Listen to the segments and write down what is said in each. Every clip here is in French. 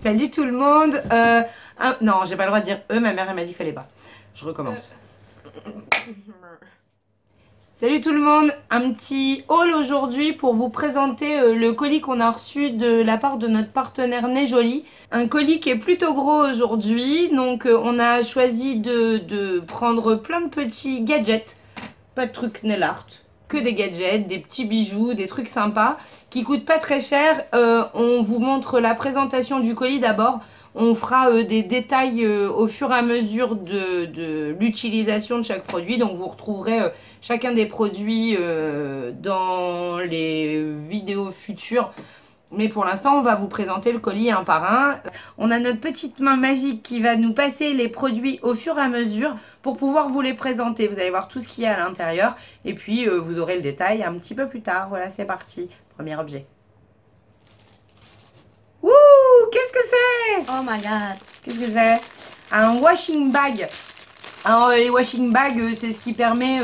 Salut tout le monde. Non, j'ai pas le droit de dire eux, ma mère elle m'a dit qu'il fallait pas. Je recommence. Salut tout le monde, un petit haul aujourd'hui pour vous présenter le colis qu'on a reçu de la part de notre partenaire Nejoli. Un colis qui est plutôt gros aujourd'hui, donc on a choisi de prendre plein de petits gadgets, pas de trucs nail art, que des gadgets, des petits bijoux, des trucs sympas qui coûtent pas très cher. On vous montre la présentation du colis d'abord. On fera des détails au fur et à mesure de l'utilisation de chaque produit. Donc vous retrouverez chacun des produits dans les vidéos futures. Mais pour l'instant, on va vous présenter le colis un par un. On a notre petite main magique qui va nous passer les produits au fur et à mesure pour pouvoir vous les présenter. Vous allez voir tout ce qu'il y a à l'intérieur. Et puis, vous aurez le détail un petit peu plus tard. Voilà, c'est parti. Premier objet. Wouh! Qu'est-ce que c'est? Oh my god. Qu'est-ce que c'est? Un washing bag. Alors, les washing bags, c'est ce qui permet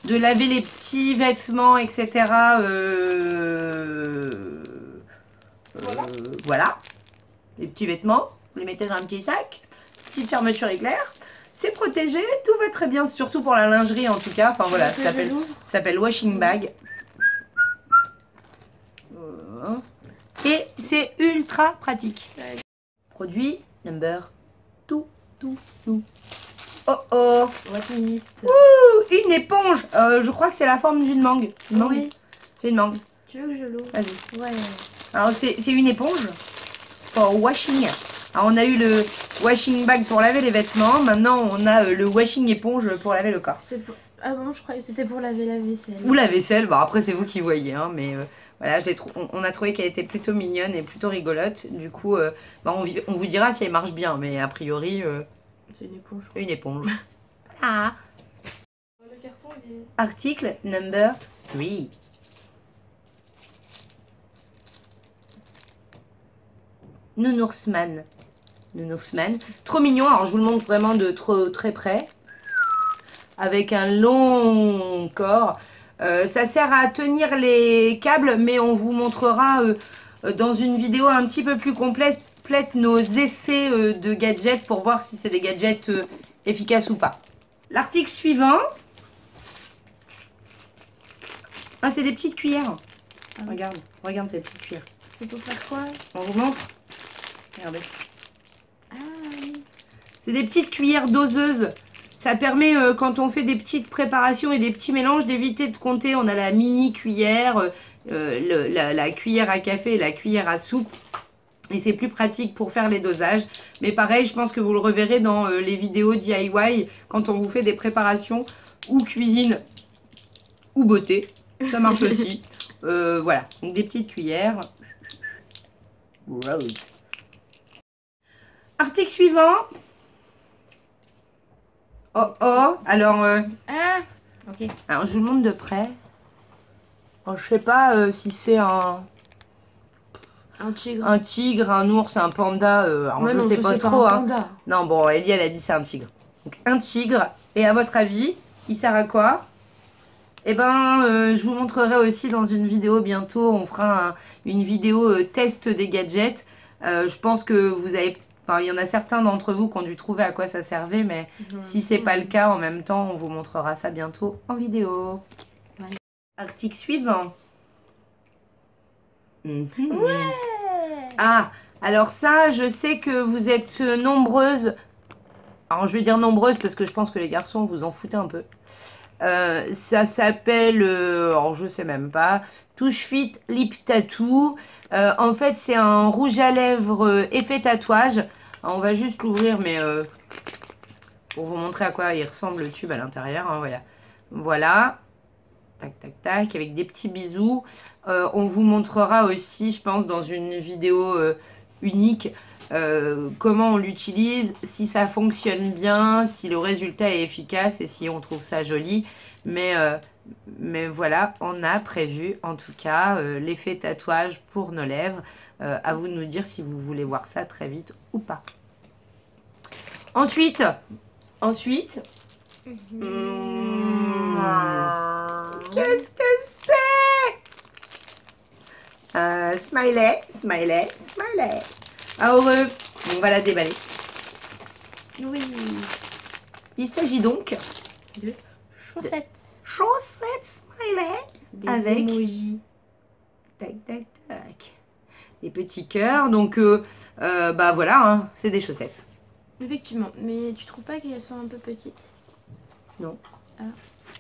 de laver les petits vêtements, etc. Voilà. Les petits vêtements, vous les mettez dans un petit sac. Petite fermeture éclair. C'est protégé, tout va très bien, surtout pour la lingerie en tout cas. Enfin voilà, ça s'appelle washing bag. Et c'est ultra pratique. Produit number 2. Oh oh. Ouh, une éponge. Je crois que c'est la forme d'une mangue. Une mangue. Oui. C'est une mangue. Tu veux que je l'ouvre? Vas-y. Ouais. Alors c'est une éponge pour washing. Alors on a eu le washing bag pour laver les vêtements. Maintenant on a le washing éponge pour laver le corps. Pour... Ah bon, je croyais que c'était pour laver la vaisselle. Ou la vaisselle. Bon après c'est vous qui voyez. Hein, mais voilà, on a trouvé qu'elle était plutôt mignonne et plutôt rigolote. Du coup on vous dira si elle marche bien. Mais a priori c'est une éponge. Une éponge. Voilà. Le carton il est... Article number 3. Nounoursman. Trop mignon. Alors je vous le montre vraiment de très près. Avec un long corps. Ça sert à tenir les câbles, mais on vous montrera dans une vidéo un petit peu plus complète nos essais de gadgets pour voir si c'est des gadgets efficaces ou pas. L'article suivant. Ah, c'est des petites cuillères. Ah, regarde ces petites cuillères. C'est pour faire quoi? On vous montre. Regardez. Ah oui. C'est des petites cuillères doseuses. Ça permet, quand on fait des petites préparations et des petits mélanges, d'éviter de compter. On a la mini cuillère, la cuillère à café et la cuillère à soupe. Et c'est plus pratique pour faire les dosages. Mais pareil, je pense que vous le reverrez dans les vidéos DIY, quand on vous fait des préparations ou cuisine ou beauté. Ça marche aussi. Voilà, donc des petites cuillères. Rose. Article suivant. Oh oh, alors... Ah, ok. Alors je vous le montre de près. Oh, je sais pas si c'est un tigre, un ours, un panda. Alors ouais, je sais pas trop. Hein. Non, bon, Ellie elle a dit c'est un tigre. Donc un tigre. Et à votre avis, il sert à quoi? Eh ben, je vous montrerai aussi dans une vidéo bientôt. On fera une vidéo test des gadgets. Je pense que vous avez... Enfin, il y en a certains d'entre vous qui ont dû trouver à quoi ça servait, mais si c'est pas le cas, en même temps, on vous montrera ça bientôt en vidéo. Ouais. Article suivant. Ouais. Ah, alors ça, je sais que vous êtes nombreuses. Alors, je vais dire nombreuses parce que je pense que les garçons, vous en foutez un peu. Ça s'appelle, alors je sais même pas, Touche Fit Lip Tattoo. En fait, c'est un rouge à lèvres effet tatouage. Alors, on va juste l'ouvrir, mais pour vous montrer à quoi il ressemble le tube à l'intérieur. Hein, voilà. Voilà. Tac, tac, tac, avec des petits bisous. On vous montrera aussi, je pense, dans une vidéo unique, comment on l'utilise, si ça fonctionne bien, si le résultat est efficace et si on trouve ça joli. Mais voilà, on a prévu en tout cas l'effet tatouage pour nos lèvres. À vous de nous dire si vous voulez voir ça très vite ou pas. Ensuite, qu'est-ce que c'est? Smiley. Alors, On va la déballer. Oui. Il s'agit donc De chaussettes. chaussettes smiley. Des Avec- emojis. Tac, tac, tac. Des petits cœurs. Donc, bah voilà, hein, c'est des chaussettes. Effectivement, mais tu trouves pas qu'elles sont un peu petites? Non. Ah,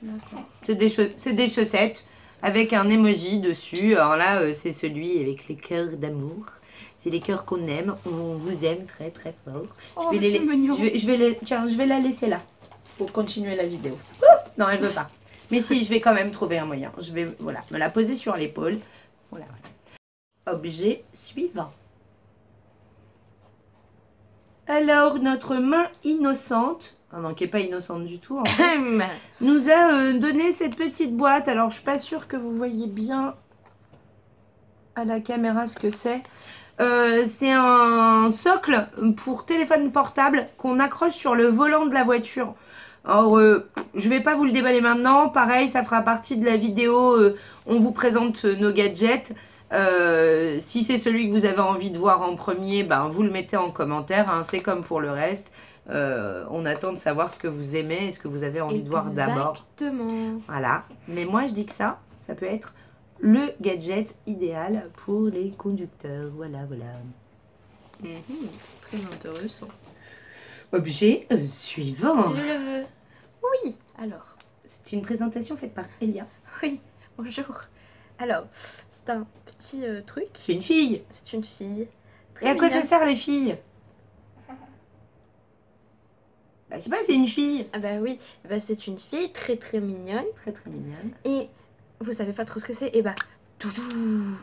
d'accord. C'est des chaussettes avec un emoji dessus. Alors là, c'est celui avec les cœurs d'amour. C'est les cœurs qu'on aime. On vous aime très très fort. Oh, je vais c'est mignon. Tiens, je vais la laisser là pour continuer la vidéo. Non, elle veut pas. Mais si, je vais quand même trouver un moyen. Je vais voilà, me la poser sur l'épaule. Voilà. Objet suivant. Alors, notre main innocente, ah non, qui n'est pas innocente du tout, en fait, nous a donné cette petite boîte. Alors, je suis pas sûre que vous voyez bien à la caméra ce que c'est. C'est un socle pour téléphone portable qu'on accroche sur le volant de la voiture. Alors, je vais pas vous le déballer maintenant. Pareil, ça fera partie de la vidéo. On vous présente nos gadgets. Si c'est celui que vous avez envie de voir en premier, ben, vous le mettez en commentaire. Hein. C'est comme pour le reste. On attend de savoir ce que vous aimez et ce que vous avez envie de voir d'abord. Exactement. Voilà. Mais moi, je dis que ça peut être le gadget idéal pour les conducteurs. Voilà, voilà. Très intéressant. Objet suivant. Je le veux. Oui, alors. C'est une présentation faite par Elia. Oui, bonjour. Alors, c'est un petit truc. C'est une fille. C'est une fille. Et à quoi ça mignonne. sert les filles? Bah, je sais pas, c'est une fille. Ah bah oui, bah, c'est une fille très très mignonne. Très très mignonne. Et vous savez pas trop ce que c'est? Et bah, doudou,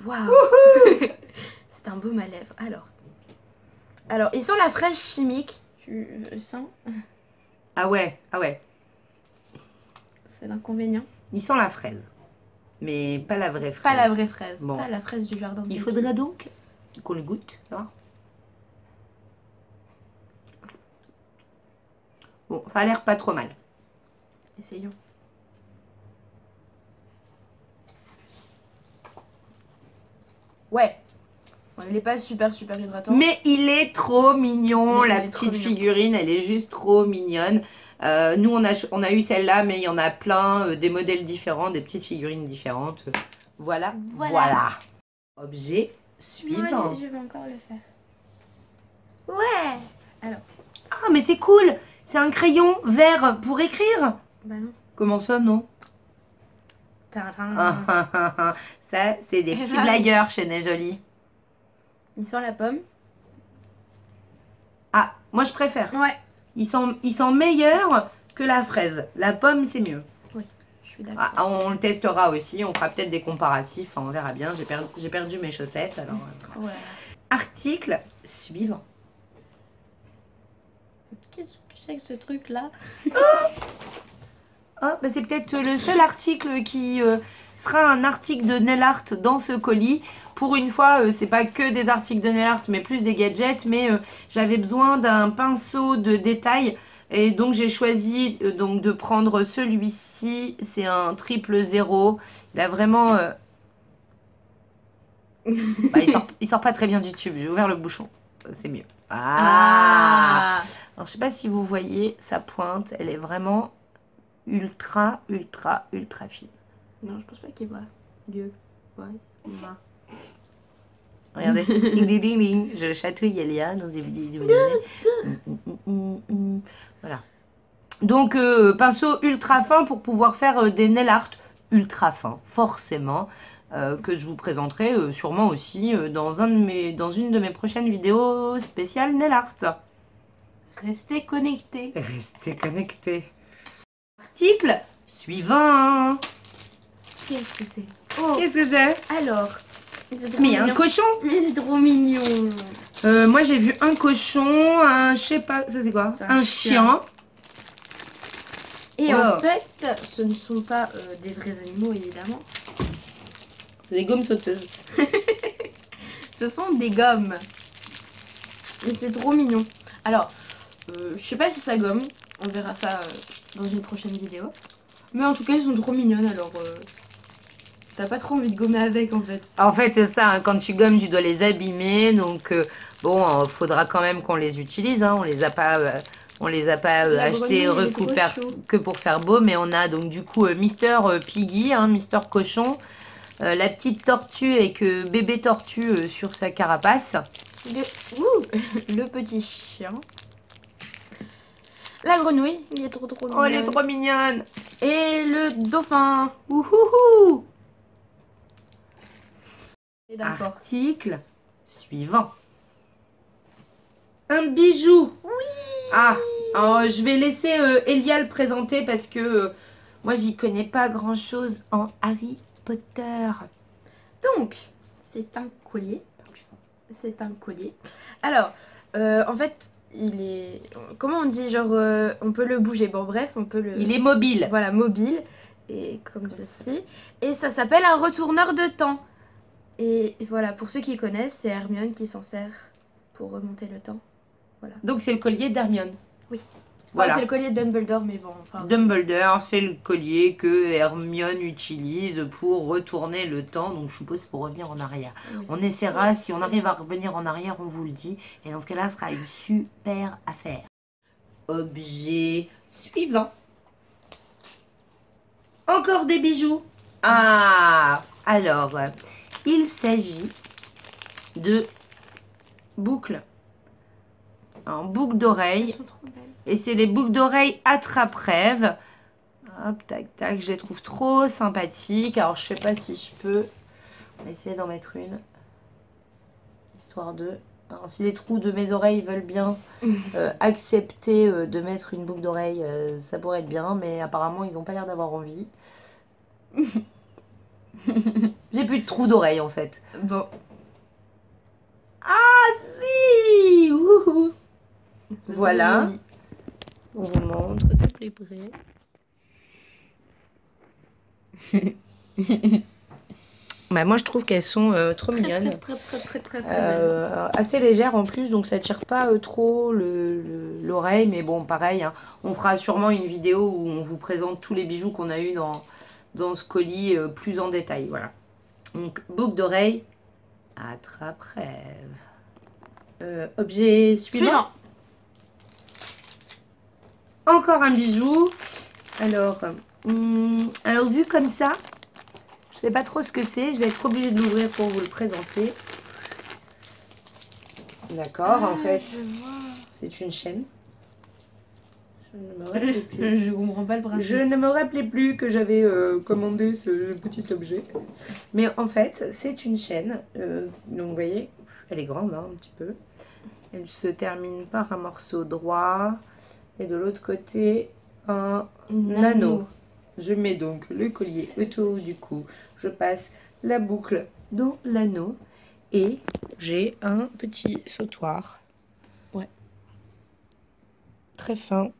waouh. C'est un baume à lèvres. Alors, ils sont la fraise chimique. Tu sens? Ah ouais, ah ouais. C'est l'inconvénient. Ils sont la fraise. Mais pas la vraie fraise. Pas la vraie fraise. Bon. Pas la fraise du jardin. Il faudra donc qu'on le goûte. Ça va. Bon, ça a l'air pas trop mal. Essayons. Ouais. Bon, il est pas super hydratant. Mais il est trop mignon. Mais La il est trop petite mignon. figurine, elle est juste trop mignonne. Nous, on a eu celle-là, mais il y en a plein, des modèles différents, des petites figurines différentes. Voilà, Voilà. voilà. Objet Moi, suivant. je vais encore le faire. Ouais. Alors. Ah, mais c'est cool. C'est un crayon vert pour écrire. Bah non. Comment ça, non? Tadam. Ça, c'est des Et petits voilà. blagueurs chez Nez Jolie. Il sent la pomme. Ah, moi je préfère. Ouais. Ils sont meilleurs que la fraise. La pomme, c'est mieux. Je suis d'accord. Ah, on le testera aussi. On fera peut-être des comparatifs. On verra bien. J'ai perdu mes chaussettes. Alors, Ouais. article suivant. Qu'est-ce que c'est que ce truc là? Ah, bah c'est peut-être le seul article qui sera un article de nail art dans ce colis. Pour une fois, c'est pas que des articles de nail art, mais plus des gadgets. Mais j'avais besoin d'un pinceau de détail. Et donc j'ai choisi donc de prendre celui-ci. C'est un 000. Il a vraiment... bah, il sort pas très bien du tube. J'ai ouvert le bouchon. C'est mieux. Ah. Alors je sais pas si vous voyez sa pointe. Elle est vraiment ultra fine. Non, je pense pas qu'il voit. Dieu. Ouais, il voit. Regardez. Ding, ding, ding, ding. Je chatouille Elia dans des vidéos. Voilà. Donc pinceau ultra fin pour pouvoir faire des nail art ultra fins, forcément. Que je vous présenterai sûrement aussi dans une de mes prochaines vidéos spéciales nail art. Restez connectés. Restez connectés. Article suivant. Qu'est-ce que c'est? Oh, Qu'est-ce que c'est? alors. Mais il y a un cochon. Mais c'est trop mignon. Moi j'ai vu un cochon, un je sais pas, ça c'est quoi? C'est Un chien. Et Wow. en fait, ce ne sont pas des vrais animaux, évidemment. C'est des gommes sauteuses. Ce sont des gommes. Et c'est trop mignon. Alors, je sais pas si ça gomme. On verra ça dans une prochaine vidéo. Mais en tout cas, ils sont trop mignonnes. Alors, T'as pas trop envie de gommer avec en fait. En fait, c'est ça, hein, quand tu gommes, tu dois les abîmer. Donc, bon, faudra quand même qu'on les utilise. Hein, on les a pas La achetés grenouille, elle est trop chou. que pour faire beau. Mais on a donc du coup Mister Piggy, hein, Mister Cochon. La petite tortue avec bébé tortue sur sa carapace. Ouh, le petit chien. La grenouille, il est trop mignon. Oh, elle est trop mignonne. Et le dauphin. Ouhouhou. D'accord. Article suivant. Un bijou. Oui. Ah, alors, je vais laisser Elia le présenter parce que moi, j'y connais pas grand-chose en Harry Potter. Donc, c'est un collier. C'est un collier. Alors, en fait, il est... Comment on dit? Genre, on peut le bouger. Bon, bref, on peut le... Il est mobile. Voilà, mobile. Et comme ceci. Et ça s'appelle un retourneur de temps. Et voilà, pour ceux qui connaissent, c'est Hermione qui s'en sert pour remonter le temps. Voilà. Donc, c'est le collier d'Hermione. Oui. Voilà. Enfin, c'est le collier de Dumbledore, mais bon. Enfin, Dumbledore, c'est le collier que Hermione utilise pour retourner le temps. Donc, je suppose pour revenir en arrière. Oui. On essaiera, si on arrive à revenir en arrière, on vous le dit. Et dans ce cas-là, ce sera une super affaire. Objet suivant. Encore des bijoux. Ah, alors, il s'agit de boucles. En boucles d'oreilles. Elles sont trop belles. Et c'est les boucles d'oreilles attrape-rêve. Hop, tac, tac. Je les trouve trop sympathiques. Alors, je sais pas si je peux. On va essayer d'en mettre une. Histoire de... Alors, si les trous de mes oreilles veulent bien accepter de mettre une boucle d'oreille, ça pourrait être bien. Mais apparemment, ils n'ont pas l'air d'avoir envie. J'ai plus de trous d'oreilles, en fait. Bon. Ah, si. Wouhou. C'est Voilà. joli. On vous montre de plus près. Bah, moi je trouve qu'elles sont trop mignonnes. Très belles. Assez légères en plus, donc ça tire pas trop l'oreille. Mais bon, pareil, hein, on fera sûrement une vidéo où on vous présente tous les bijoux qu'on a eu dans ce colis plus en détail. Voilà. Donc, boucle d'oreille, attrape-rêve. Objet suivant. Encore un bijou. Alors, vu comme ça, je sais pas trop ce que c'est. Je vais être obligée de l'ouvrir pour vous le présenter. D'accord, en fait, c'est une chaîne. Je ne me rappelais plus. Je comprends pas le principe. Je ne me rappelais plus que j'avais commandé ce petit objet. Mais en fait, c'est une chaîne. Donc, vous voyez, elle est grande, hein, un petit peu. Elle se termine par un morceau droit. Et de l'autre côté, un anneau. Je mets donc le collier autour du cou. Je passe la boucle dans l'anneau. Et j'ai un petit sautoir. Ouais. Très fin.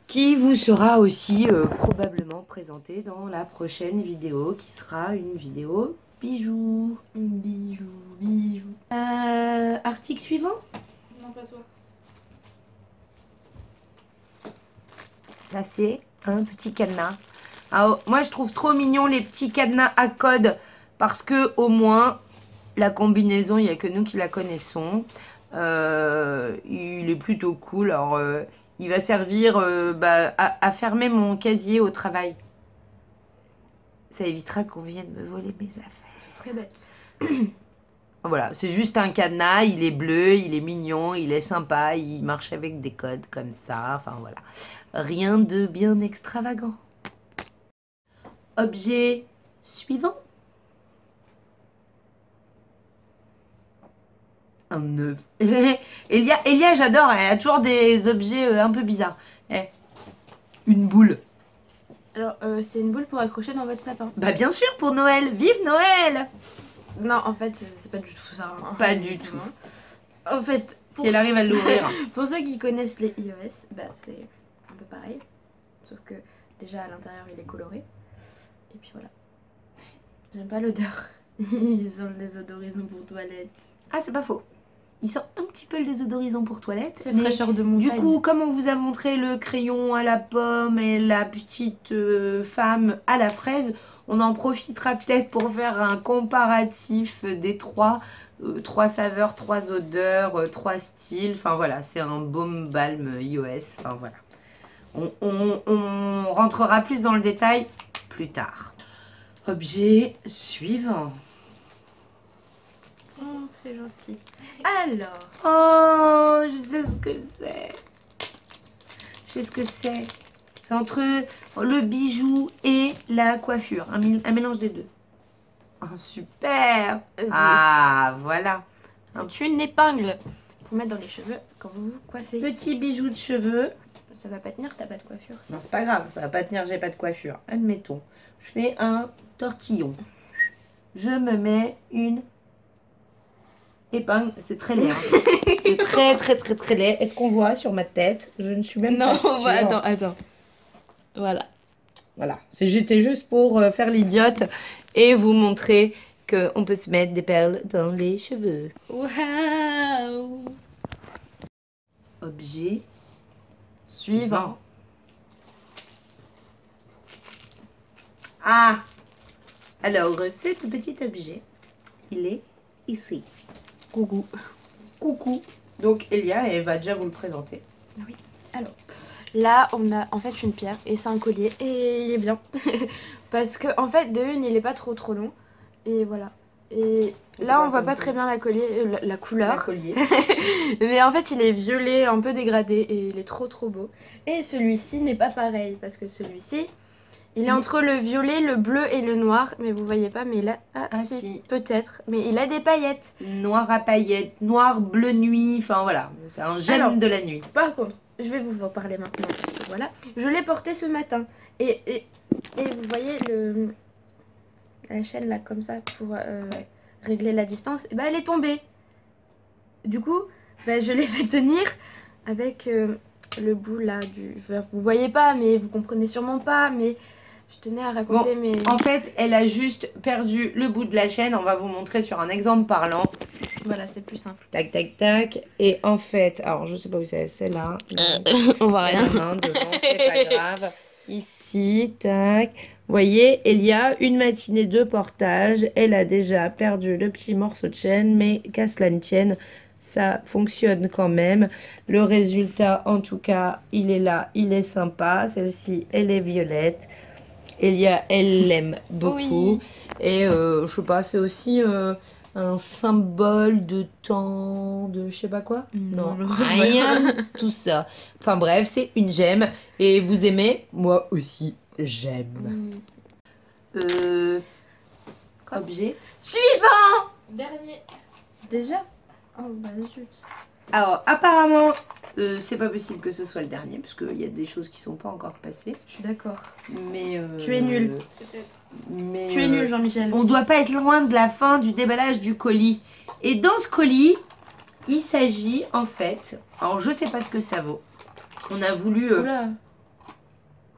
Qui vous sera aussi probablement présenté dans la prochaine vidéo. Qui sera une vidéo bijoux. Bijoux. Article suivant. Non, pas toi. Ça, c'est un petit cadenas. Alors, moi, je trouve trop mignon les petits cadenas à code parce que au moins, la combinaison, il n'y a que nous qui la connaissons. Il est plutôt cool. Alors, il va servir à fermer mon casier au travail. Ça évitera qu'on vienne me voler mes affaires. Ce serait bête. Voilà, c'est juste un cadenas, il est bleu, il est mignon, il est sympa, il marche avec des codes comme ça, enfin voilà. Rien de bien extravagant. Objet suivant. Un œuf. Elia, j'adore, elle a toujours des objets un peu bizarres. Une boule. Alors, c'est une boule pour accrocher dans votre sapin. Bah bien sûr, pour Noël. Vive Noël! Non, en fait, c'est pas du tout ça. Hein. Pas du tout. En fait, si elle arrive à l'ouvrir. Pour ceux qui connaissent les iOS, bah, c'est un peu pareil. Sauf que déjà à l'intérieur il est coloré. Et puis voilà. J'aime pas l'odeur. Ils ont les odorisants pour toilette. Ah, c'est pas faux. Il sent un petit peu le désodorisant pour toilette. C'est mais fraîcheur de montagne. du coup, comme on vous a montré le crayon à la pomme et la petite femme à la fraise, on en profitera peut-être pour faire un comparatif des trois. 3 saveurs, 3 odeurs, 3 styles. Enfin voilà, c'est un baume balm iOS. Enfin voilà. On rentrera plus dans le détail plus tard. Objet suivant. Oh, c'est gentil. Alors. Oh, je sais ce que c'est. Je sais ce que c'est. C'est entre le bijou et la coiffure. Un mélange des deux. Oh, super. Ah, voilà. C'est une épingle pour mettre dans les cheveux quand vous vous coiffez. Petit bijou de cheveux. Ça va pas tenir, t'as pas de coiffure. Ça. Non, c'est pas grave, ça va pas tenir, j'ai pas de coiffure. Admettons. Je fais un tortillon. Je me mets une épingle. C'est très laid. Hein. C'est très laid. Est-ce qu'on voit sur ma tête? Je ne suis même pas sûre. Non, attends. Voilà. Voilà. J'étais juste pour faire l'idiote et vous montrer qu'on peut se mettre des perles dans les cheveux. Waouh. Objet Suivant. Ah! Alors, ce petit objet, il est ici. Coucou. Coucou. Donc, Elia, elle va déjà vous le présenter. Oui. Alors, là, on a en fait une pierre et c'est un collier et il est bien. Parce que, en fait, de une, il est pas trop long. Et voilà. Et là, on voit pas très bien la couleur. Le collier. Mais en fait, il est violet, un peu dégradé et il est trop beau. Et celui-ci n'est pas pareil parce que celui-ci, il est entre le violet, le bleu et le noir. Mais vous voyez pas, mais il a... Ah si. Peut-être. Mais il a des paillettes. Noir à paillettes, noir, bleu nuit, enfin voilà. C'est un gemme de la nuit. Par contre, je vais vous en parler maintenant. Parce que voilà, je l'ai porté ce matin. Et vous voyez la chaîne là, comme ça, pour régler la distance. Et bah, elle est tombée. Du coup, bah, je l'ai fait tenir avec le bout là du... Vous voyez pas, mais vous comprenez sûrement pas, mais... Je tenais à raconter mes... En fait, elle a juste perdu le bout de la chaîne. On va vous montrer sur un exemple parlant. Voilà, c'est plus simple. Tac, tac, tac. Et en fait, alors je sais pas où c'est là. On voit rien. Devant, c'est pas grave. Ici, tac. Vous voyez, Elia, une matinée de portage. Elle a déjà perdu le petit morceau de chaîne, mais qu'à cela ne tienne, ça fonctionne quand même. Le résultat, en tout cas, il est là, il est sympa. Celle-ci, elle est violette. Elia, elle l'aime beaucoup. Oui. Et je sais pas, c'est aussi un symbole de temps, de je sais pas quoi. Non, rien, tout ça. Enfin bref, c'est une gemme. Et vous aimez? Moi aussi, j'aime. Objet suivant. Dernier. Déjà? Oh bah zut. Alors apparemment, c'est pas possible que ce soit le dernier, parce qu'il y a des choses qui sont pas encore passées. Je suis d'accord. Mais tu es nul. Mais tu es nul, Jean-Michel. On doit pas être loin de la fin du déballage du colis. Et dans ce colis, il s'agit en fait, alors je sais pas ce que ça vaut. On a voulu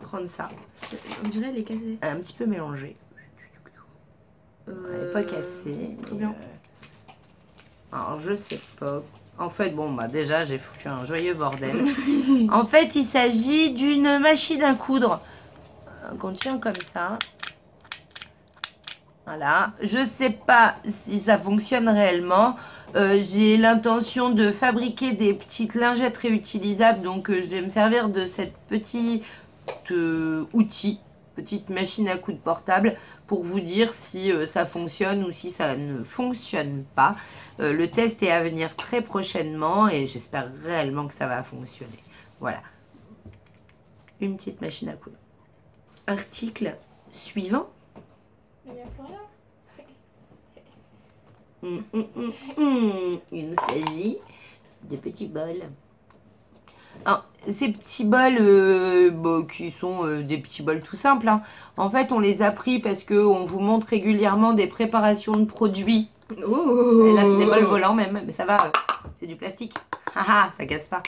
prendre ça. On dirait elle est cassée. Un petit peu mélangé. Elle est pas cassée. Trop bien. Alors je sais pas. En fait, bon, bah déjà, j'ai foutu un joyeux bordel. En fait, il s'agit d'une machine à coudre qu'on tient comme ça. Voilà. Je sais pas si ça fonctionne réellement. J'ai l'intention de fabriquer des petites lingettes réutilisables. Donc, je vais me servir de cette petite outil, petite machine à coudre portable, pour vous dire si ça fonctionne ou si ça ne fonctionne pas. Le test est à venir très prochainement et j'espère réellement que ça va fonctionner. Voilà. Une petite machine à coudre. Article suivant. Il n'y a plus rien. Il s'agit de petits bols. Alors, ces petits bols qui sont des petits bols tout simples, hein. En fait, on les a pris parce qu'on vous montre régulièrement des préparations de produits. Et là, c'est des bols volants même, mais ça va. c'est du plastique. Haha, ça casse pas.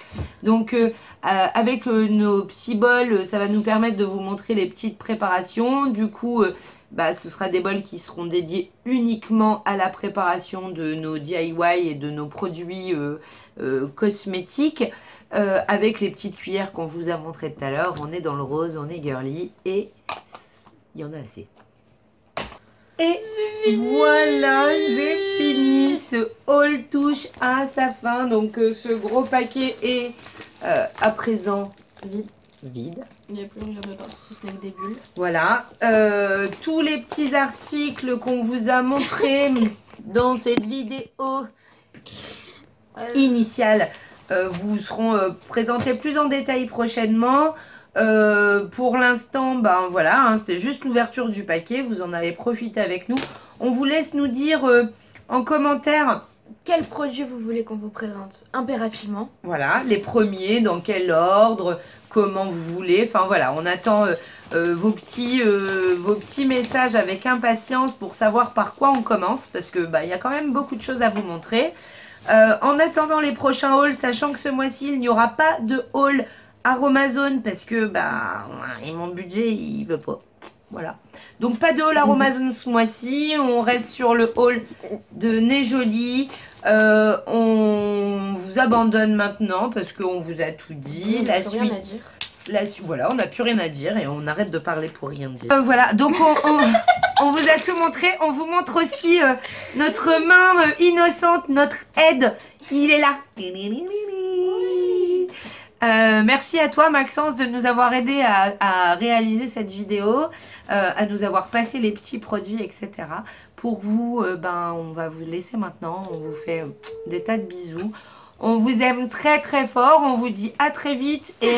Donc avec nos petits bols, ça va nous permettre de vous montrer les petites préparations. Du coup, ce sera des bols qui seront dédiés uniquement à la préparation de nos DIY et de nos produits cosmétiques. Avec les petites cuillères qu'on vous a montrées tout à l'heure. On est dans le rose, on est girly et il y en a assez. Et voilà, c'est fini. Ce haul touche à sa fin. Donc ce gros paquet est à présent vide. Il n'y a plus rien dedans, si ce n'est que des bulles. Voilà. Tous les petits articles qu'on vous a montrés dans cette vidéo initiale vous seront présentés plus en détail prochainement. Pour l'instant, voilà, hein, c'était juste l'ouverture du paquet. Vous en avez profité avec nous. On vous laisse nous dire en commentaire quel produit vous voulez qu'on vous présente impérativement. Voilà, les premiers, dans quel ordre, comment vous voulez. Enfin voilà, on attend vos petits messages avec impatience pour savoir par quoi on commence. Parce que y a quand même beaucoup de choses à vous montrer. En attendant les prochains hauls, sachant que ce mois-ci, il n'y aura pas de haul Aromazone parce que mon budget il veut pas. Voilà. Donc pas de haul Aromazone ce mois-ci. On reste sur le haul de Nejoli. On vous abandonne maintenant parce qu'on vous a tout dit. La suite. Rien à dire. Voilà, on n'a plus rien à dire et on arrête de parler pour rien dire. Voilà, donc on vous a tout montré. On vous montre aussi notre main innocente, notre aide. Il est là. Merci à toi Maxence de nous avoir aidé à réaliser cette vidéo, à nous avoir passé les petits produits, etc. Pour vous, on va vous laisser maintenant. On vous fait des tas de bisous. On vous aime très très fort. On vous dit à très vite. Et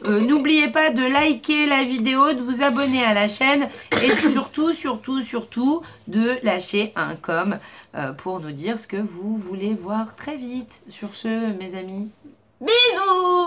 n'oubliez pas de liker la vidéo, de vous abonner à la chaîne. Et surtout de lâcher un com pour nous dire ce que vous voulez voir très vite. Sur ce, mes amis, bisous!